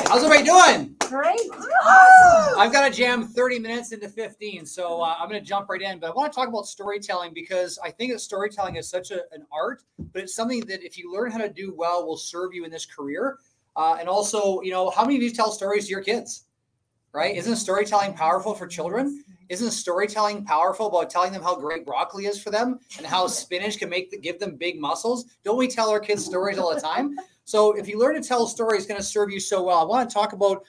How's everybody doing? Great. I've got to jam 30 minutes into 15, so I'm going to jump right in. But I want to talk about storytelling because I think that storytelling is such an art, but it's something that if you learn how to do well will serve you in this career. And also, you know, how many of you tell stories to your kids, right? Isn't storytelling powerful for children? Isn't storytelling powerful about telling them how great broccoli is for them and how spinach can give them big muscles? Don't we tell our kids stories all the time? So if you learn to tell stories, it's going to serve you so well. I want to talk about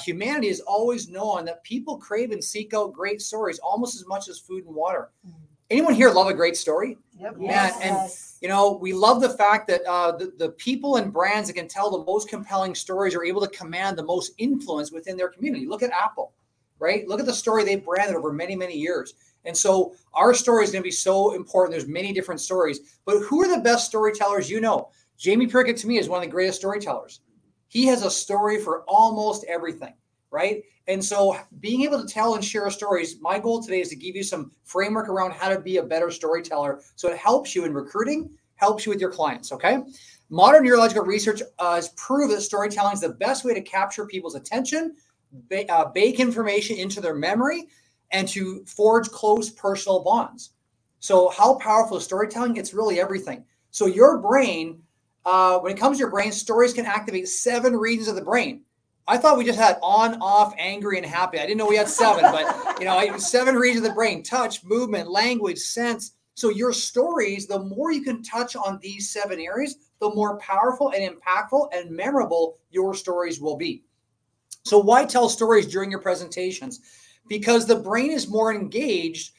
humanity has always known that people crave and seek out great stories almost as much as food and water. Anyone here love a great story? Yep. Man, and you know, we love the fact that the people and brands that can tell the most compelling stories are able to command the most influence within their community. Look at Apple, right? Look at the story they branded over many, many years. And so our story is going to be so important. There's many different stories, but who are the best storytellers you know? Jamie Prickett, to me, is one of the greatest storytellers. He has a story for almost everything, right? And so being able to tell and share stories, my goal today is to give you some framework around how to be a better storyteller so it helps you in recruiting, helps you with your clients, okay? Modern neurological research has proved that storytelling is the best way to capture people's attention, bake information into their memory, and to forge close personal bonds. So how powerful is storytelling? It's really everything. So your brain, when it comes to your brain, stories can activate 7 regions of the brain. I thought we just had on, off, angry, and happy. I didn't know we had 7, but you know, 7 regions of the brain: touch, movement, language, sense. So your stories, the more you can touch on these 7 areas, the more powerful and impactful and memorable your stories will be. So why tell stories during your presentations? Because the brain is more engaged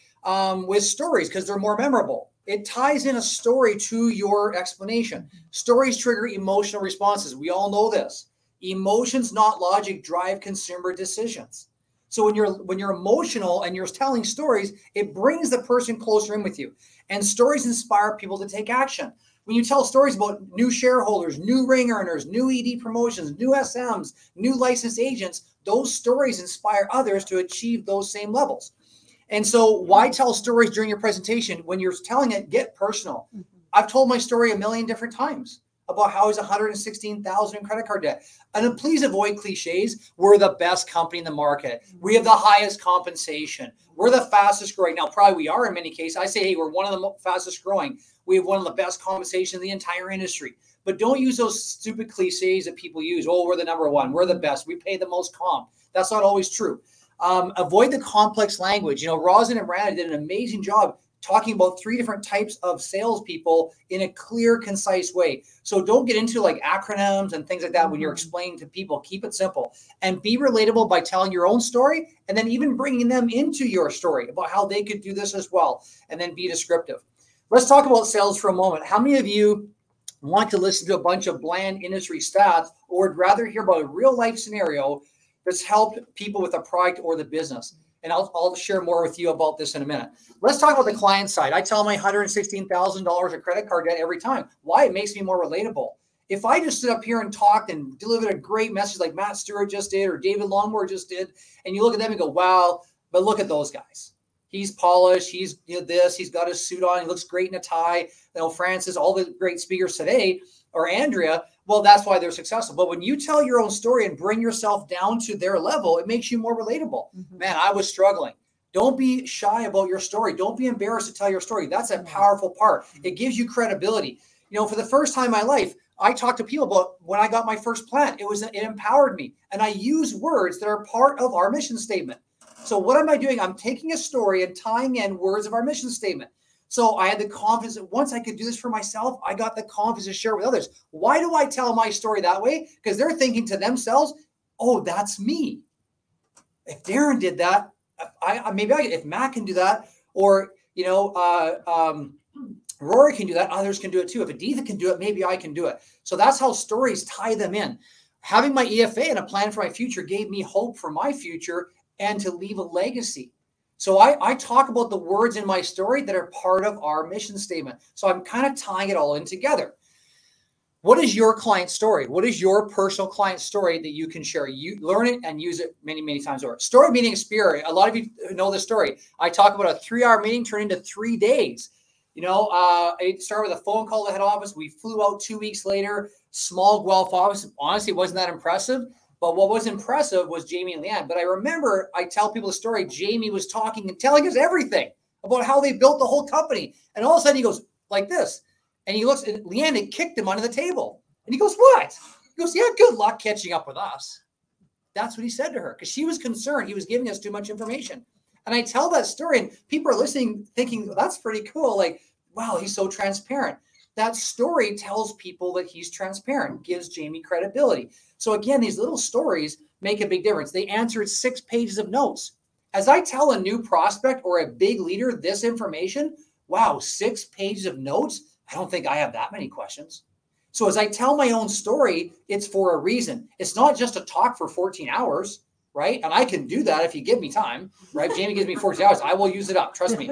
with stories because they're more memorable. It ties in a story to your explanation. Stories trigger emotional responses. We all know this. Emotions, not logic, drive consumer decisions. So when you're emotional and you're telling stories, it brings the person closer in with you. And stories inspire people to take action. When you tell stories about new shareholders, new ring earners, new ED promotions, new SMs, new licensed agents, those stories inspire others to achieve those same levels. And so why tell stories during your presentation? When you're telling it, get personal. I've told my story a million different times about how he's $116,000 in credit card debt. And please avoid cliches. We're the best company in the market. We have the highest compensation. We're the fastest growing. Now, probably we are in many cases. I say, hey, we're one of the fastest growing. We have one of the best compensation in the entire industry. But don't use those stupid cliches that people use. Oh, we're the number one. We're the best. We pay the most comp. That's not always true. Avoid the complex language. You know, Rosin and Brandon did an amazing job talking about 3 different types of salespeople in a clear, concise way. So don't get into like acronyms and things like that when you're explaining to people. Keep it simple and be relatable by telling your own story and then even bringing them into your story about how they could do this as well, and then be descriptive. Let's talk about sales for a moment. How many of you want to listen to a bunch of bland industry stats or would rather hear about a real life scenario that's helped people with a product or the business? And I'll share more with you about this in a minute. Let's talk about the client side. I tell my $116,000 of credit card debt every time. Why? It makes me more relatable. If I just stood up here and talked and delivered a great message like Matt Stewart just did or David Longmore just did, and you look at them and go, wow, but look at those guys. He's polished. He's this. He's got his suit on. He looks great in a tie. You know, Francis, all the great speakers today, or Andrea, well, that's why they're successful. But when you tell your own story and bring yourself down to their level, it makes you more relatable. Man, I was struggling. Don't be shy about your story. Don't be embarrassed to tell your story. That's a powerful part. It gives you credibility. You know, for the first time in my life, I talked to people about when I got my first plant. It empowered me. And I use words that are part of our mission statement. So what am I doing? I'm taking a story and tying in words of our mission statement. So I had the confidence that once I could do this for myself, I got the confidence to share it with others. Why do I tell my story that way? Because they're thinking to themselves, oh, that's me. If Darren did that, if Matt can do that, or, you know, Rory can do that, others can do it too. If Aditha can do it, maybe I can do it. So that's how stories tie them in. Having my EFA and a plan for my future gave me hope for my future and to leave a legacy. So I talk about the words in my story that are part of our mission statement. So I'm kind of tying it all in together. What is your client story? What is your personal client story that you can share? You learn it and use it many, many times over. Story meeting Experior. A lot of you know the story. I talk about a 3-hour meeting turned into 3 days. You know, it started with a phone call to head office. We flew out 2 weeks later, small Guelph office. Honestly, it wasn't that impressive. But what was impressive was Jamie and Leanne. But I remember, I tell people the story, Jamie was talking and telling us everything about how they built the whole company. And all of a sudden he goes like this. And he looks, and Leanne had kicked him under the table. And he goes, what? He goes, yeah, good luck catching up with us. That's what he said to her, because she was concerned he was giving us too much information. And I tell that story, and people are listening thinking, well, that's pretty cool. Like, wow, he's so transparent. That story tells people that he's transparent, gives Jamie credibility. So again, these little stories make a big difference. They answered 6 pages of notes. As I tell a new prospect or a big leader this information, wow, 6 pages of notes. I don't think I have that many questions. So as I tell my own story, it's for a reason. It's not just a talk for 14 hours, right? And I can do that if you give me time, right? Jamie gives me 14 hours. I will use it up. Trust me.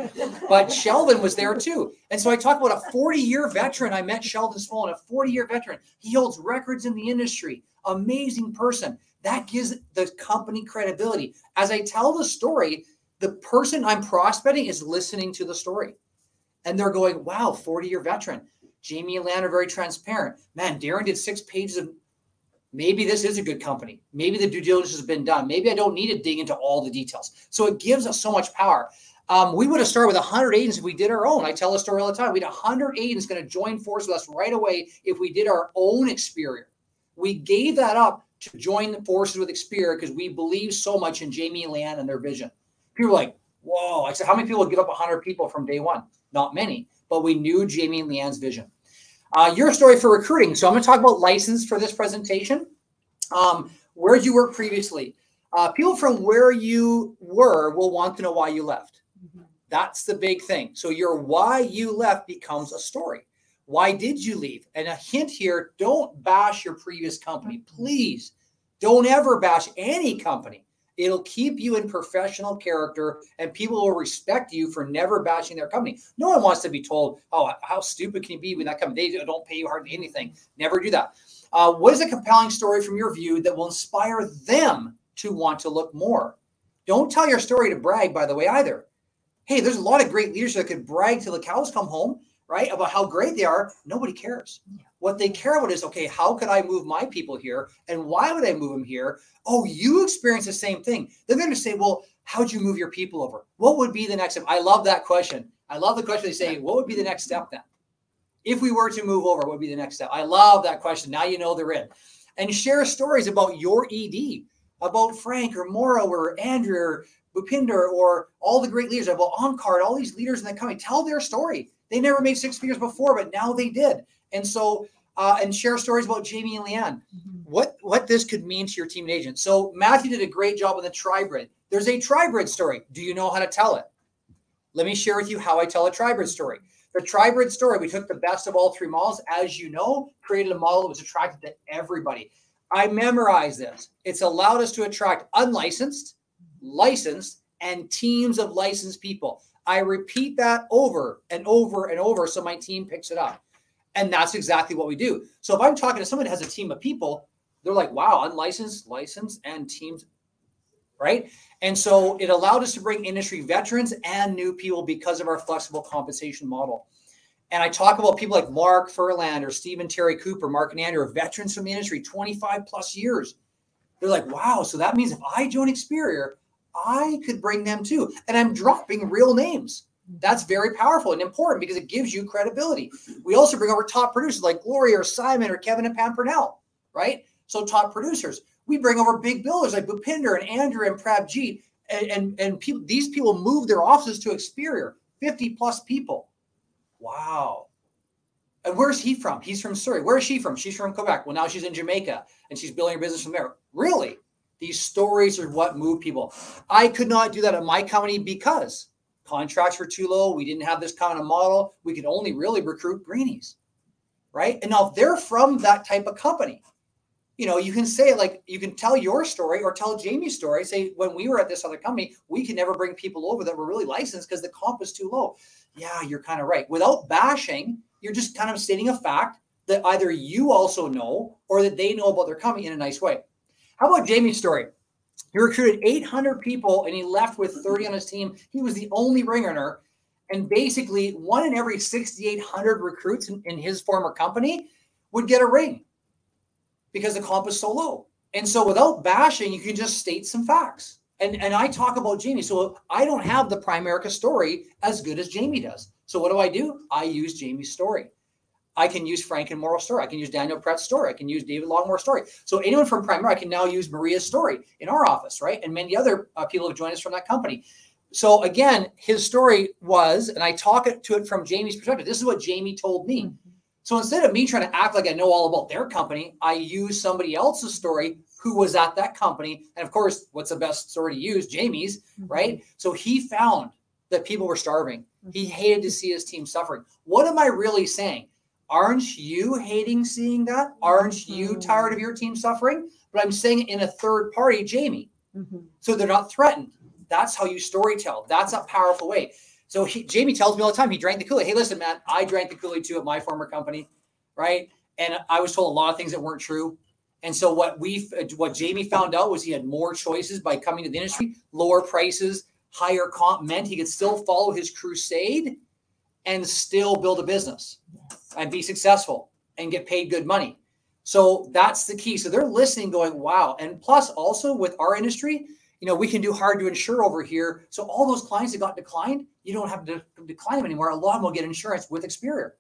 But Sheldon was there too. And so I talk about a 40-year veteran. I met Sheldon Smolin, a 40-year veteran. He holds records in the industry. Amazing person. That gives the company credibility. As I tell the story, the person I'm prospecting is listening to the story. And they're going, wow, 40-year veteran. Jamie and Leanne are very transparent. Man, Darren did 6 pages of, maybe this is a good company. Maybe the due diligence has been done. Maybe I don't need to dig into all the details. So it gives us so much power. We would have started with 100 agents if we did our own. I tell the story all the time. We had 100 agents going to join forces with us right away if we did our own Experior. We gave that up to join forces with Experior because we believe so much in Jamie and Leanne and their vision. People were like, whoa. I said, how many people would give up 100 people from day one? Not many, but we knew Jamie and Leanne's vision. Your story for recruiting. So I'm going to talk about license for this presentation. Where did you work previously? People from where you were will want to know why you left. That's the big thing. So your why you left becomes a story. Why did you leave? And a hint here, don't bash your previous company. Please don't ever bash any company. It'll keep you in professional character, and people will respect you for never bashing their company. No one wants to be told, oh, how stupid can you be when that company, they don't pay you hardly anything. Never do that. What is a compelling story from your view that will inspire them to want to look more? Don't tell your story to brag, by the way, either. Hey, there's a lot of great leaders that could brag till the cows come home, right, about how great they are. Nobody cares. What they care about is, okay, how could I move my people here? And why would I move them here? Oh, you experience the same thing. They're going to say, well, how'd you move your people over? What would be the next step? I love that question. I love the question. They say, what would be the next step then? If we were to move over, what would be the next step? I love that question. Now you know they're in. And share stories about your ED, about Frank or Mauro or Andrew or Bhupinder or all the great leaders, about OnCard, all these leaders in the company. Tell their story. They never made 6 figures before, but now they did. And so, and share stories about Jamie and Leanne. What this could mean to your team and agent. So Matthew did a great job on the Tribrid. There's a Tribrid story. Do you know how to tell it? Let me share with you how I tell a Tribrid story. The Tribrid story, we took the best of all 3 models, as you know, created a model that was attractive to everybody. I memorized this. It's allowed us to attract unlicensed, licensed, and teams of licensed people. I repeat that over and over and over so my team picks it up. And that's exactly what we do. So if I'm talking to someone that has a team of people, they're like, wow, unlicensed, licensed, and teams, right? And so it allowed us to bring industry veterans and new people because of our flexible compensation model. And I talk about people like Mark Furland or Stephen Terry Cooper, Mark and Andrew, veterans from the industry, 25 plus years. They're like, wow, so that means if I join Experior, I could bring them too. And I'm dropping real names. That's very powerful and important because it gives you credibility. We also bring over top producers like Gloria or Simon or Kevin and Pam Purnell, right? So top producers. We bring over big builders like Bhupinder and Andrew and Prabjeet, and people, these people move their offices to Experior, 50 plus people. Wow. And where's he from? He's from Surrey. Where is she from? She's from Quebec. Well, now she's in Jamaica and she's building her business from there. Really? These stories are what move people. I could not do that at my company because contracts were too low. We didn't have this kind of model. We could only really recruit greenies, right? And now if they're from that type of company, you know, you can say like, you can tell your story or tell Jamie's story. Say, when we were at this other company, we could never bring people over that were really licensed because the comp was too low. Yeah, you're kind of right. Without bashing, you're just kind of stating a fact that either you also know or that they know about their company in a nice way. How about Jamie's story? He recruited 800 people and he left with 30 on his team. He was the only ring earner. And basically 1 in every 6,800 recruits in his former company would get a ring because the comp was so low. And so without bashing, you can just state some facts. And I talk about Jamie. So I don't have the Primerica story as good as Jamie does. So what do? I use Jamie's story. I can use Frank and Morrow's story. I can use Daniel Prett's story. I can use David Longmore's story. So anyone from Primerica, I can now use Maria's story in our office, right? And many other people have joined us from that company. So again, his story was, and I talk to it from Jamie's perspective. This is what Jamie told me. So instead of me trying to act like I know all about their company, I use somebody else's story who was at that company. And of course, what's the best story to use? Jamie's, right? So he found that people were starving. He hated to see his team suffering. What am I really saying? Aren't you hating seeing that? Aren't you tired of your team suffering? But I'm saying it in a third party, Jamie. So they're not threatened. That's how you storytell. That's a powerful way. So Jamie tells me all the time, he drank the Kool-Aid. Hey, listen, man, I drank the Kool-Aid too at my former company, right? And I was told a lot of things that weren't true. And so what Jamie found out was he had more choices by coming to the industry, lower prices, higher comp meant he could still follow his crusade and still build a business and be successful and get paid good money. So that's the key. So they're listening going, wow. And plus also with our industry, you know, we can do hard to insure over here. So all those clients that got declined, you don't have to decline them anymore. A lot of them will get insurance with Experior.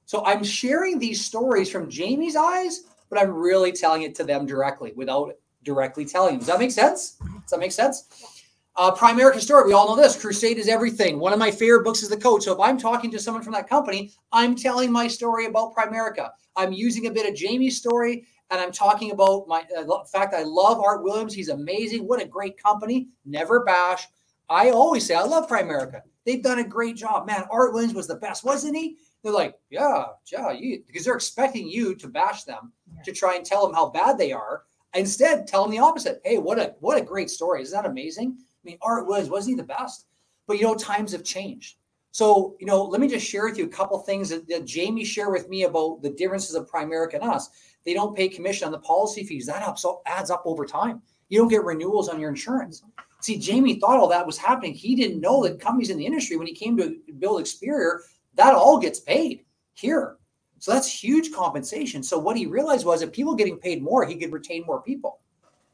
So I'm sharing these stories from Jamie's eyes, but I'm really telling it to them directly without directly telling them. Does that make sense? Does that make sense? Primerica story. We all know this. Crusade is everything. One of my favorite books is The Code. So if I'm talking to someone from that company, I'm telling my story about Primerica. I'm using a bit of Jamie's story, and I'm talking about the fact I love Art Williams. He's amazing. What a great company. Never bash. I always say I love Primerica. They've done a great job. Man, Art Williams was the best, wasn't he? They're like, yeah, because they're expecting you to bash them, to try and tell them how bad they are. Instead, tell them the opposite. Hey, what a great story. Isn't that amazing? I mean, Art wasn't he the best? But, you know, times have changed. So, you know, let me just share with you a couple things that Jamie shared with me about the differences of Primerica and us. They don't pay commission on the policy fees. That adds up over time. You don't get renewals on your insurance. See, Jamie thought all that was happening. He didn't know that companies in the industry, when he came to build Experior, that all gets paid here. So that's huge compensation. So what he realized was if people getting paid more, he could retain more people.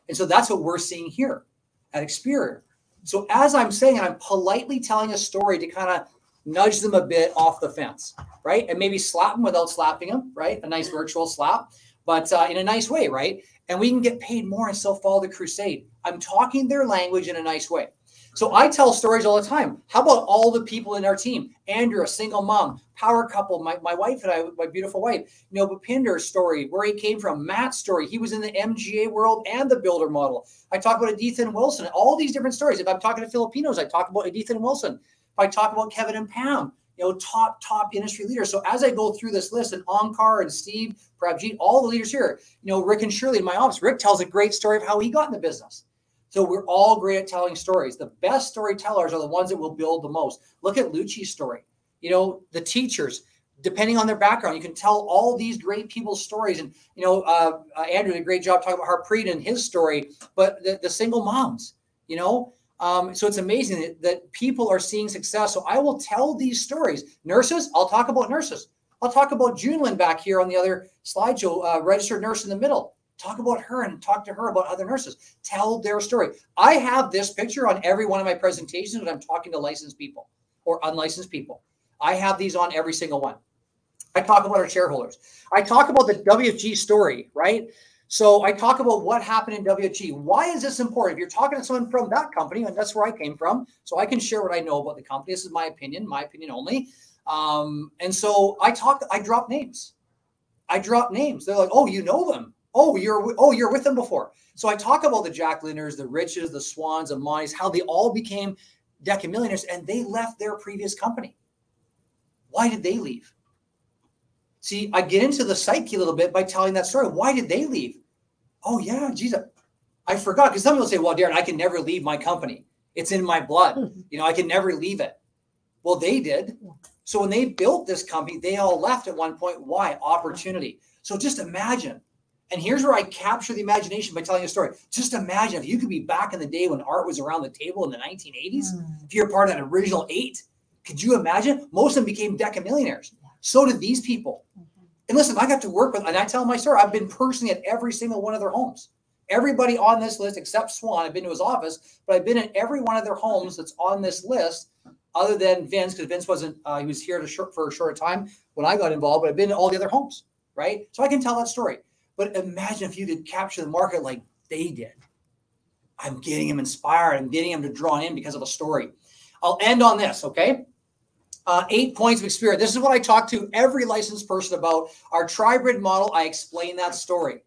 And so that's what we're seeing here at Experior. So as I'm saying, I'm politely telling a story to kind of nudge them a bit off the fence, right? And maybe slap them without slapping them, right? A nice virtual slap, but in a nice way, right? And we can get paid more and still follow the crusade. I'm talking their language in a nice way. So I tell stories all the time. How about all the people in our team? Andrew, a single mom, power couple, my wife and I, my beautiful wife. You know, Bhupinder's story, where he came from, Matt's story. He was in the MGA world and the builder model. I talk about Edith and Wilson, all these different stories. If I'm talking to Filipinos, I talk about Edith and Wilson. If I talk about Kevin and Pam, you know, top industry leaders. So as I go through this list, and Onkar and Steve, Prabjeet, all the leaders here, you know, Rick and Shirley in my office. Rick tells a great story of how he got in the business. So we're all great at telling stories. The best storytellers are the ones that will build the most. Look at Lucci's story. You know, the teachers, depending on their background, you can tell all these great people's stories. And, you know, Andrew did a great job talking about Harpreet and his story, but the single moms, you know. So it's amazing that people are seeing success. So I will tell these stories. Nurses, I'll talk about nurses. I'll talk about Junelin back here on the other slideshow, registered nurse in the middle. Talk about her and talk to her about other nurses. Tell their story. I have this picture on every one of my presentations when I'm talking to licensed people or unlicensed people. I have these on every single one. I talk about our shareholders. I talk about the WFG story, right? So I talk about what happened in WFG. Why is this important? If you're talking to someone from that company, and that's where I came from, so I can share what I know about the company. This is my opinion only. And so I drop names. I drop names. They're like, oh, you know them. Oh, you're with them before. So I talk about the Jack Lindners, the Riches, the Swans, the Monties, how they all became decamillionaires and they left their previous company. Why did they leave? See, I get into the psyche a little bit by telling that story. Why did they leave? Oh, yeah, geez, I forgot. Because some people say, well, Darren, I can never leave my company. It's in my blood. You know, I can never leave it. Well, they did. So when they built this company, they all left at one point. Why? Opportunity. So just imagine. And here's where I capture the imagination by telling a story. Just imagine if you could be back in the day when art was around the table in the 1980s. If you're part of that original 8, could you imagine? Most of them became decamillionaires. So did these people. And listen, I got to work with, and I tell my story, I've been personally at every single one of their homes. Everybody on this list except Swan, I've been to his office, but I've been in every one of their homes that's on this list, other than Vince, because Vince wasn't, he was here for a short time when I got involved, but I've been in all the other homes, right? So I can tell that story. But imagine if you could capture the market like they did. I'm getting him inspired. I'm getting him to draw in because of a story. I'll end on this, okay? 8 points of experience. This is what I talk to every licensed person about. Our tri-grid model, I explain that story.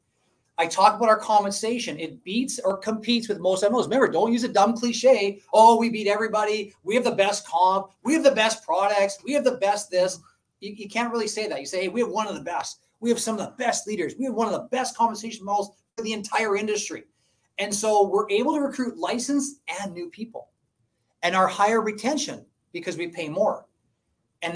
I talk about our compensation. It beats or competes with most MMOs. Remember, don't use a dumb cliche. Oh, we beat everybody. We have the best comp. We have the best products. We have the best this. You can't really say that. You say, hey, we have one of the best. We have some of the best leaders. We have one of the best compensation models for the entire industry. And so we're able to recruit licensed and new people. And our higher retention because we pay more. And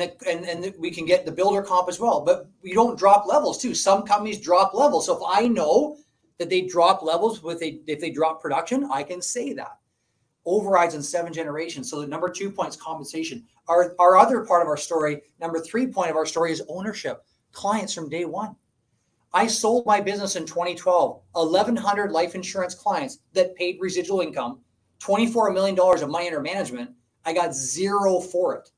we can get the builder comp as well. But we don't drop levels too. Some companies drop levels. So if I know that they drop levels if they drop production, I can say that. Overrides in 7 generations. So the number 2 points, compensation. Our other part of our story, number 3 point of our story is ownership. Clients from day one. I sold my business in 2012, 1,100 life insurance clients that paid residual income, $24 million of money under management. I got zero for it.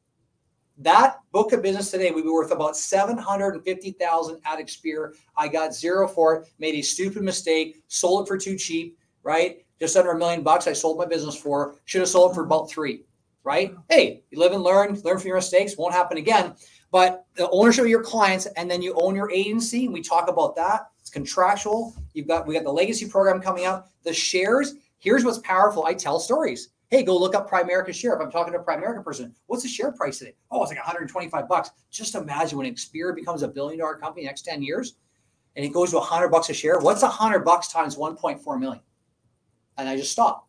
That book of business today would be worth about $750,000 at Experior. I got zero for it, made a stupid mistake, sold it for too cheap, right? Just under $1 million I sold my business for. Should have sold it for about 3, right? Hey, you live and learn from your mistakes. Won't happen again. But the ownership of your clients, and then you own your agency. We talk about that. It's contractual. We got the legacy program coming up. The shares. Here's what's powerful. I tell stories. Hey, go look up Primerica share. If I'm talking to a Primerica person, what's the share price today? Oh, it's like $125. Just imagine when Experior becomes $1 billion company in the next 10 years, and it goes to $100 a share. What's $100 times 1.4 million? And I just stop.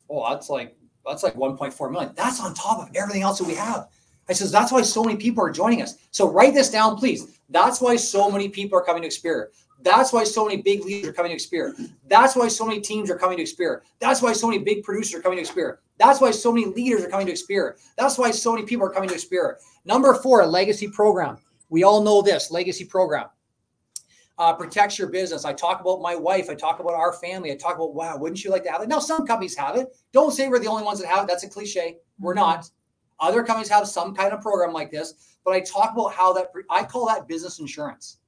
Oh, that's like 1.4 million. That's on top of everything else that we have. I says, that's why so many people are joining us. So write this down, please. That's why so many people are coming to Experior. That's why so many big leaders are coming to Experior. That's why so many teams are coming to Experior. That's why so many big producers are coming to Experior. That's why so many leaders are coming to Experior. That's why so many people are coming to Experior. Number 4, a legacy program. We all know this, legacy program. Protects your business. I talk about my wife. I talk about our family. I talk about, wow, wouldn't you like to have it? Now, some companies have it. Don't say we're the only ones that have it. That's a cliche. We're not. Other companies have some kind of program like this, but I talk about how I call that business insurance.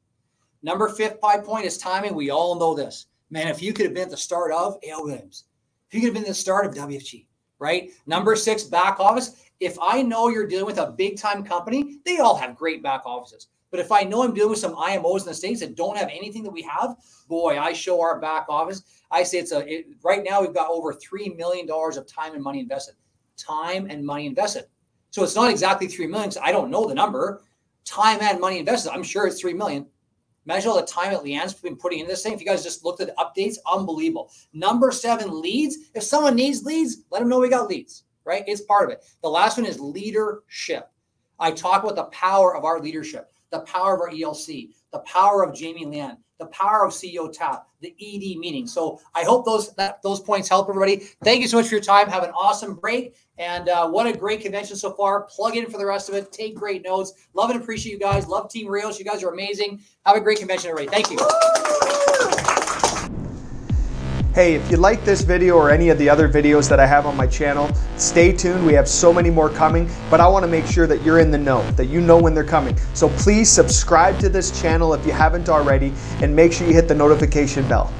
Number 5 point is timing. We all know this. Man, if you could have been at the start of A.L. Williams, if you could have been at the start of WFG, right? Number 6, back office. If I know you're dealing with a big time company, they all have great back offices. But if I know I'm dealing with some IMOs in the States that don't have anything that we have, boy, I show our back office. I say right now we've got over $3 million of time and money invested. Time and money invested. So it's not exactly 3 million. I don't know the number. Time and money invested. I'm sure it's 3 million. Imagine all the time that Leanne's been putting into this thing. If you guys just looked at the updates, unbelievable. Number 7, leads. If someone needs leads, let them know we got leads, right? It's part of it. The last one is leadership. I talk about the power of our leadership, the power of our ELC, the power of Jamie Leanne, the power of CEO TAP, the ED meeting. So I hope those points help everybody. Thank you so much for your time. Have an awesome break. And what a great convention so far. Plug in for the rest of it. Take great notes. Love and appreciate you guys. Love Team Rios. You guys are amazing. Have a great convention, everybody. Thank you. Hey, if you like this video or any of the other videos that I have on my channel, stay tuned. We have so many more coming, but I want to make sure that you're in the know, that you know when they're coming. So please subscribe to this channel if you haven't already, and make sure you hit the notification bell.